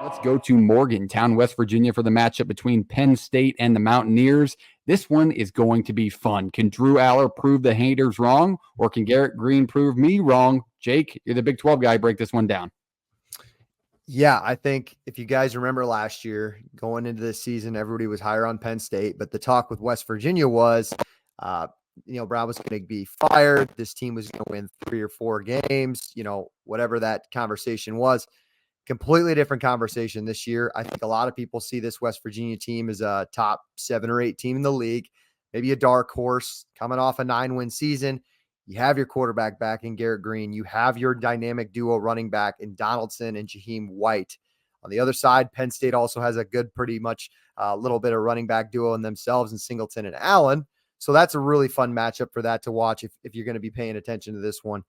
Let's go to Morgantown, West Virginia for the matchup between Penn State and the Mountaineers. This one is going to be fun. Can Drew Allar prove the haters wrong, or can Garrett Green prove me wrong? Jake, you're the Big 12 guy. Break this one down. Yeah, I think if you guys remember last year, going into this season, everybody was higher on Penn State, but the talk with West Virginia was, Brown was going to be fired. This team was going to win 3 or 4 games, whatever that conversation was. Completely different conversation this year. I think a lot of people see this West Virginia team as a top 7 or 8 team in the league, maybe a dark horse coming off a 9-win season. You have your quarterback back in Garrett Green. You have your dynamic duo running back in Donaldson and Jaheim White. On the other side, Penn State also has a good, pretty much a little bit of running back duo in themselves in Singleton and Allen. So that's a really fun matchup for that to watch if you're going to be paying attention to this one.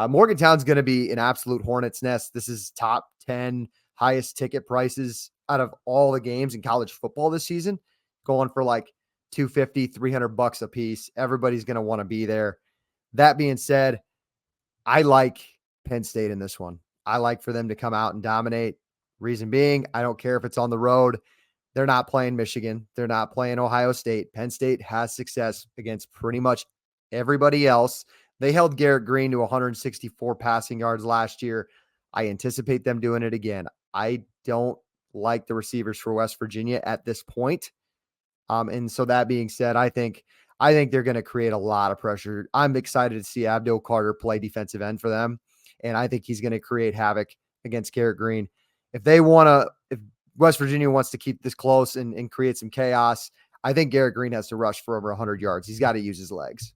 Morgantown's going to be an absolute hornet's nest. This is top 10 highest ticket prices out of all the games in college football this season, going for like $250, $300 a piece. Everybody's going to want to be there. That being said, I like Penn State in this one. I like for them to come out and dominate. Reason being, I don't care if it's on the road. They're not playing Michigan. They're not playing Ohio State. Penn State has success against pretty much everybody else. They held Garrett Green to 164 passing yards last year. I anticipate them doing it again. I don't like the receivers for West Virginia at this point. And so that being said, I think they're going to create a lot of pressure. I'm excited to see Abdul Carter play defensive end for them. And I think he's going to create havoc against Garrett Green. If West Virginia wants to keep this close and create some chaos, I think Garrett Green has to rush for over 100 yards. He's got to use his legs.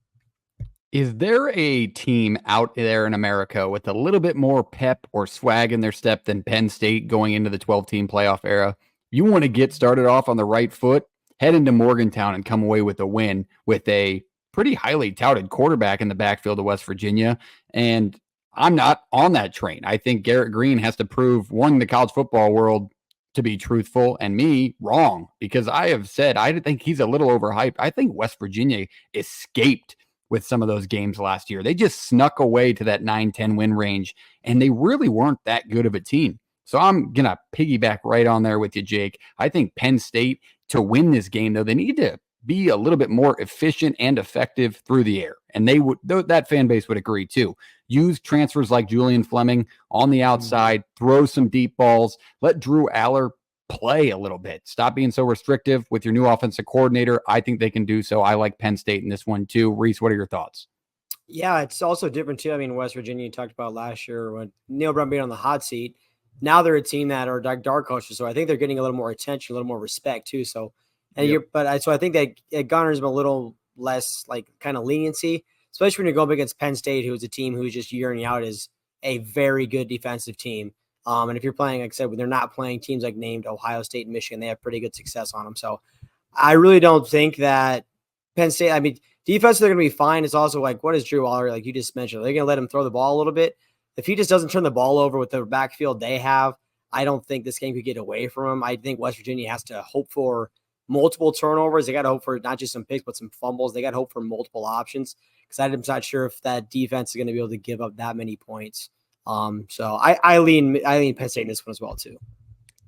Is there a team out there in America with a little bit more pep or swag in their step than Penn State going into the 12-team playoff era? You want to get started off on the right foot, head into Morgantown and come away with a win with a pretty highly touted quarterback in the backfield of West Virginia. And I'm not on that train. I think Garrett Green has to prove, one, the college football world to be truthful, and me wrong, because I have said I think he's a little overhyped. I think West Virginia escaped with some of those games last year. They just snuck away to that 9-10 win range, and they really weren't that good of a team. So I'm going to piggyback right on there with you, Jake. I think Penn State, to win this game, though, they need to be a little bit more efficient and effective through the air. And that fan base would agree too. Use transfers like Julian Fleming on the outside, throw some deep balls, let Drew Allar play a little bit. Stop being so restrictive with your new offensive coordinator. I think they can do so. I like Penn State in this one too. Reese, what are your thoughts? Yeah, it's also different too. I mean, West Virginia, you talked about last year when Neil Brown being on the hot seat. Now they're a team that are dark horses, so I think they're getting a little more attention, a little more respect too. So, so I think that it garners them a little less like kind of leniency, especially when you're going up against Penn State, who is a team who's just year in and out is a very good defensive team. And if you're playing, like I said, when they're not playing teams like named Ohio State and Michigan, they have pretty good success on them. So I really don't think that Penn State, I mean, defense, they're going to be fine. It's also like, what is Drew Allar, like you just mentioned? Are they going to let him throw the ball a little bit? If he just doesn't turn the ball over with the backfield they have, I don't think this game could get away from him. I think West Virginia has to hope for multiple turnovers. They got to hope for not just some picks, but some fumbles. They got to hope for multiple options because I'm not sure if that defense is going to be able to give up that many points. So I lean Penn State in this one as well too.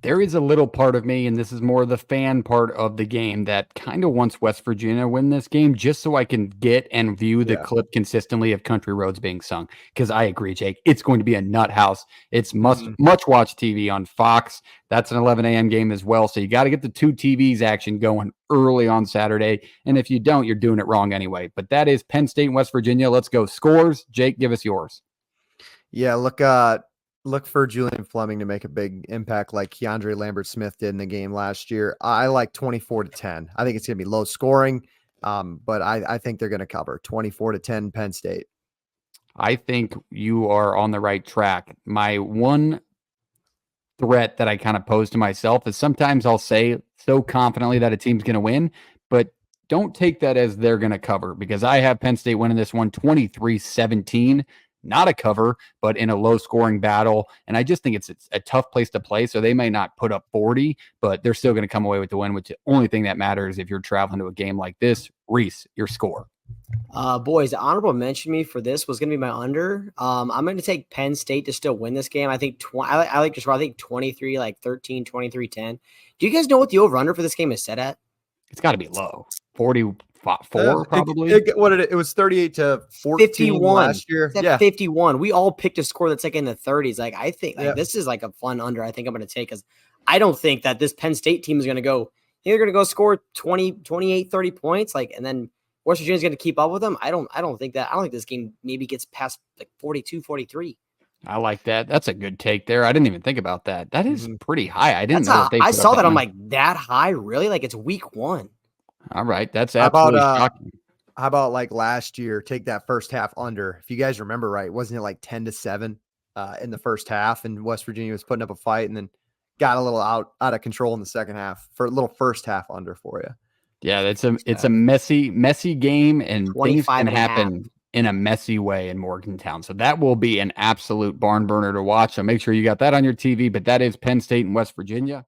There is a little part of me, and this is more the fan part of the game, that kind of wants West Virginia to win this game just so I can get and view the clip consistently of Country Roads being sung. Because I agree, Jake, it's going to be a nut house. It's much watch TV on Fox. That's an 11 a.m. game as well. So you got to get the 2 TVs action going early on Saturday. And if you don't, you're doing it wrong anyway. But that is Penn State and West Virginia. Let's go scores. Jake, give us yours. Yeah, look for Julian Fleming to make a big impact like Keandre Lambert-Smith did in the game last year. I like 24-10. I think it's going to be low scoring, but I think they're going to cover 24-10 Penn State. I think you are on the right track. My one threat that I kind of pose to myself is sometimes I'll say so confidently that a team's going to win, but don't take that as they're going to cover, because I have Penn State winning this one 23-17. not a cover, but in a low scoring battle. And I just think it's a tough place to play. So they may not put up 40, but they're still going to come away with the win, which the only thing that matters if you're traveling to a game like this. Reese, your score. Boys, the honorable mention me for this was going to be my under. I'm going to take Penn State to still win this game. I think I like I think 23, like 13, 23, 10. Do you guys know what the over under for this game is set at? It's got to be low. 44 probably. It was 38 to 14 51 last year. Yeah, 51. We all picked a score that's like in the 30s. Like I think this is like a fun under. I think I'm going to take because I don't think that this Penn State team is going to go. They're going to go score 20, 28, 30 points. Like and then West Virginia's going to keep up with them. I don't think that. I don't think this game maybe gets past like 42, 43. I like that. That's a good take there. I didn't even think about that. That is pretty high. I didn't know I saw that. I'm like, that high? Really? Like it's week 1. All right. That's absolutely shocking. How about like last year? Take that first half under. If you guys remember right, wasn't it like 10-7 in the first half? And West Virginia was putting up a fight and then got a little out of control in the second half for a little first half under for you. Yeah, it's a messy game, and things can happen in a messy way in Morgantown. So that will be an absolute barn burner to watch. So make sure you got that on your TV. But that is Penn State and West Virginia.